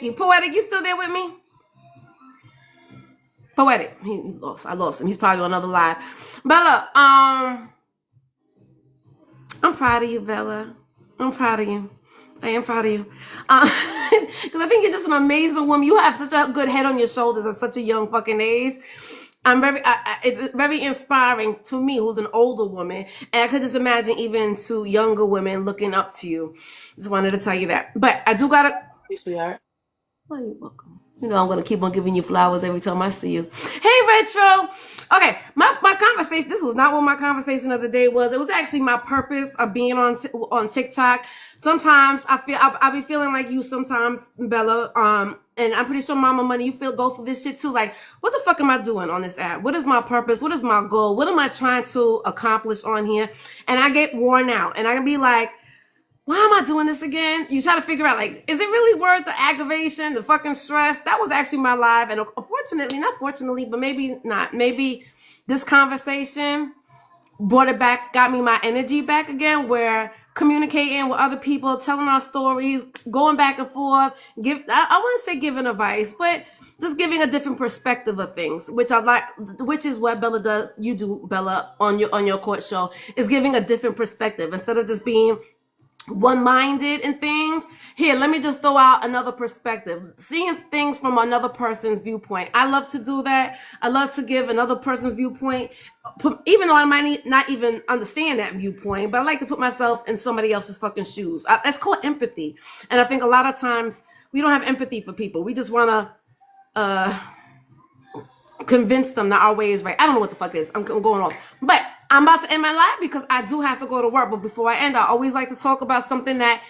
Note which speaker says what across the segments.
Speaker 1: Thank you. Poetic, you still there with me? Poetic. He lost. I lost him. He's probably on another live. Bella, I'm proud of you, Bella. I'm proud of you. I am proud of you. Because I think you're just an amazing woman. You have such a good head on your shoulders at such a young fucking age. It's very inspiring to me, who's an older woman. And I could just imagine even to younger women looking up to you. Just wanted to tell you that. But I do gotta.
Speaker 2: Yes, sweetheart.
Speaker 1: Oh, you're welcome. You know I'm gonna keep on giving you flowers every time I see you. Hey, Retro. Okay, my conversation. This was not what my conversation of the day was. It was actually my purpose of being on TikTok. Sometimes I be feeling like you. Sometimes, Bella. And I'm pretty sure Mama Money, you go through this shit too. Like, what the fuck am I doing on this app? What is my purpose? What is my goal? What am I trying to accomplish on here? And I get worn out, and I can be like, why am I doing this again? You try to figure out, like, is it really worth the aggravation, the fucking stress? That was actually my live. And unfortunately, not fortunately, but maybe not. Maybe this conversation brought it back, got me my energy back again, where communicating with other people, telling our stories, going back and forth, I want to say giving advice, but just giving a different perspective of things, which I like, which is what Bella does. You do, Bella, on your court show, is giving a different perspective instead of just being one-minded in things. Here, let me just throw out another perspective, seeing things from another person's viewpoint. I love to do that. I love to give another person's viewpoint, even though I might not even understand that viewpoint, but I like to put myself in somebody else's fucking shoes. That's called empathy. And I think a lot of times we don't have empathy for people. We just want to convince them that our way is right. I don't know what the fuck it is. I'm going off. But I'm about to end my live because I do have to go to work. But before I end, I always like to talk about something that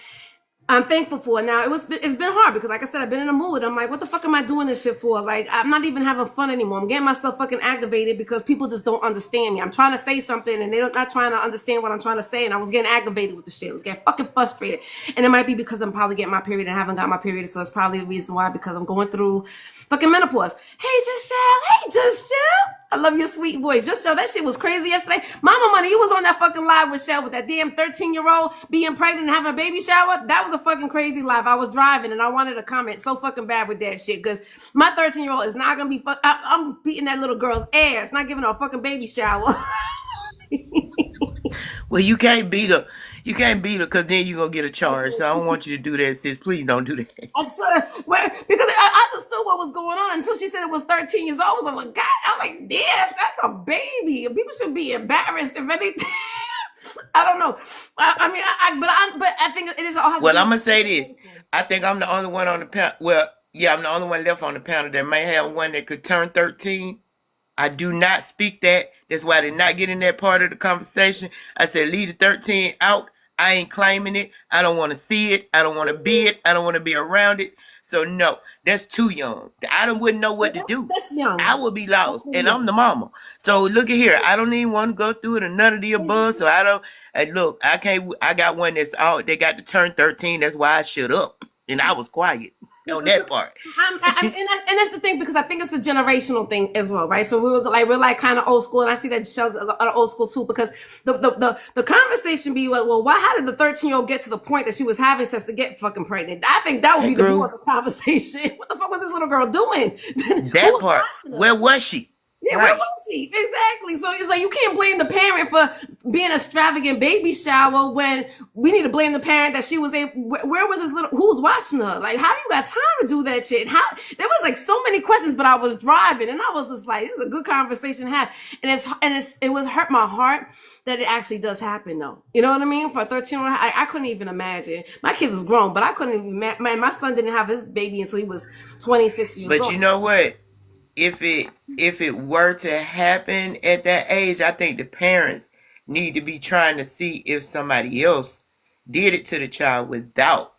Speaker 1: I'm thankful for. Now, it's been hard because, like I said, I've been in a mood. I'm like, what the fuck am I doing this shit for? Like, I'm not even having fun anymore. I'm getting myself fucking aggravated because people just don't understand me. I'm trying to say something and they're not trying to understand what I'm trying to say. And I was getting aggravated with the shit. I was getting fucking frustrated. And it might be because I'm probably getting my period and haven't got my period. So it's probably the reason why, because I'm going through fucking menopause. Hey, Giselle. I love your sweet voice. Just show that shit was crazy yesterday. Mama Money, you was on that fucking live with Shell with that damn 13-year-old being pregnant and having a baby shower. That was a fucking crazy live. I was driving and I wanted to comment so fucking bad with that shit because my 13-year-old is not gonna be I'm beating that little girl's ass, not giving her a fucking baby shower.
Speaker 3: Well, you can't beat her. You can't beat her because then you're going to get a charge. So I don't want you to do that, sis. Please don't do that.
Speaker 1: I'm sure, because I understood what was going on until she said it was 13 years old. I was like, God, I was like, yes, that's a baby. People should be embarrassed if anything. I don't know. But I think it is all.
Speaker 3: Well, I'm going to say this. I think I'm the only one on the panel. Well, yeah, I'm the only one left on the panel that may have one that could turn 13. I do not speak that. That's why I did not get in that part of the conversation. I said, leave the 13 out. I ain't claiming it. I don't want to see it. I don't want to be it. I don't want to be around it. So, no, that's too young. I wouldn't know what to do.
Speaker 1: That's young.
Speaker 3: I would be lost, and I'm the mama. So, look at here. I don't even want to go through it or none of the above. So, I don't. And look, I can't. I got one that's out. They got to turn 13. That's why I shut up, and I was quiet on that part.
Speaker 1: And that's the thing, because I think it's a generational thing as well, right? So we're like kind of old school, and I see that shows a lot of old school too, because the conversation be, well, how did the 13-year-old get to the point that she was having sex to get fucking pregnant? I think that would be the more of the conversation. What the fuck was this little girl doing?
Speaker 3: That part. Where was she?
Speaker 1: Yeah, right. Where was she? Exactly. So it's like you can't blame the parent for being extravagant baby shower when we need to blame the parent that she was where was this little, who was watching her? Like, how do you got time to do that shit? How, there was like so many questions, but I was driving and I was just like, this is a good conversation to have. And it was hurt my heart that it actually does happen though. You know what I mean? For a 13-year-old, I couldn't even imagine. My kids was grown, but I couldn't even imagine. My son didn't have his baby until he was 26 years old.
Speaker 3: But you know what? If it were to happen at that age, I think the parents need to be trying to see if somebody else did it to the child without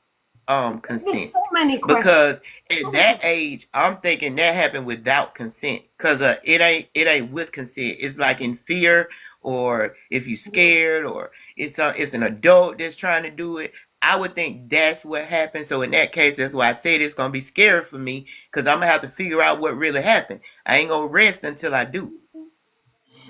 Speaker 3: consent.
Speaker 1: There's so many questions.
Speaker 3: Because at that age, I'm thinking that happened without consent. Because it ain't with consent. It's like in fear, or if you're scared, or it's an adult that's trying to do it. I would think that's what happened. So in that case, that's why I said it's going to be scary for me, because I'm going to have to figure out what really happened. I ain't going to rest until I do.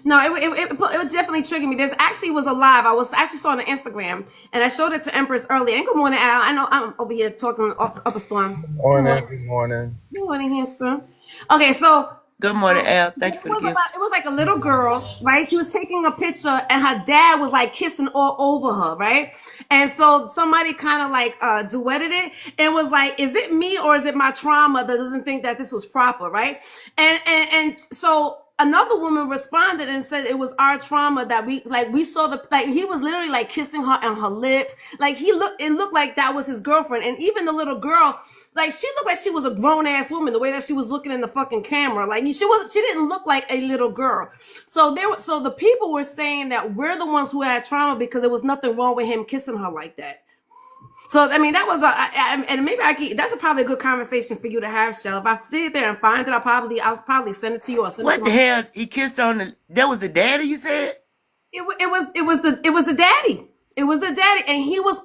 Speaker 1: No, it definitely triggered me. There's actually was a live. I was actually saw on Instagram, and I showed it to Empress earlier. And good morning, Al. I know I'm over here talking up a storm.
Speaker 2: Good morning. Good morning.
Speaker 1: Good morning, handsome. Okay, so
Speaker 3: Good morning, Al. Thank you for the gift.
Speaker 1: it was like a little girl, right? She was taking a picture, and her dad was like kissing all over her, right? And so somebody kind of like duetted it and was like, "Is it me or is it my trauma that doesn't think that this was proper?" Right? And so another woman responded and said it was our trauma that we saw he was literally like kissing her on her lips. Like it looked like that was his girlfriend. And even the little girl, like she looked like she was a grown ass woman, the way that she was looking in the fucking camera. Like she didn't look like a little girl. So the people were saying that we're the ones who had trauma because there was nothing wrong with him kissing her like that. So I mean, that was and maybe that's probably a good conversation for you to have, Shell. If I sit there and find it, I'll probably send it to you or send it to
Speaker 3: What the hell? He kissed on the. That was the daddy. You said
Speaker 1: it was the daddy. It was the daddy, and he was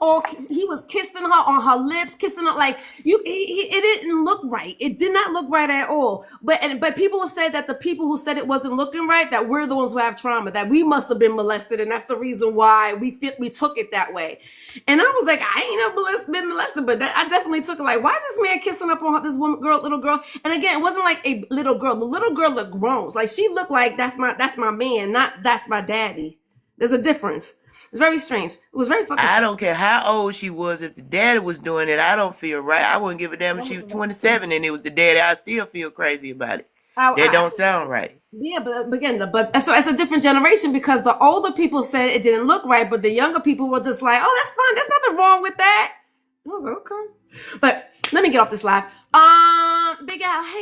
Speaker 1: kissing her on her lips, kissing her like it didn't look right. It did not look right at all. But people said that the people who said it wasn't looking right, that we're the ones who have trauma, that we must have been molested, and that's the reason why we took it that way. And I was like, I ain't never been molested, but I definitely took it like, why is this man kissing up on this little girl? And again, it wasn't like a little girl. The little girl looked grown. Like she looked like that's my man, not that's my daddy. There's a difference. It's very strange. It was very fucking strange.
Speaker 3: I don't care how old she was. If the daddy was doing it, I don't feel right. I wouldn't give a damn if she was 27 and it was the daddy. I still feel crazy about it. That don't sound right.
Speaker 1: Yeah, but again, so it's a different generation because the older people said it didn't look right, but the younger people were just like, "Oh, that's fine. There's nothing wrong with that." I was like, "Okay," but let me get off this live. Big Al, hey.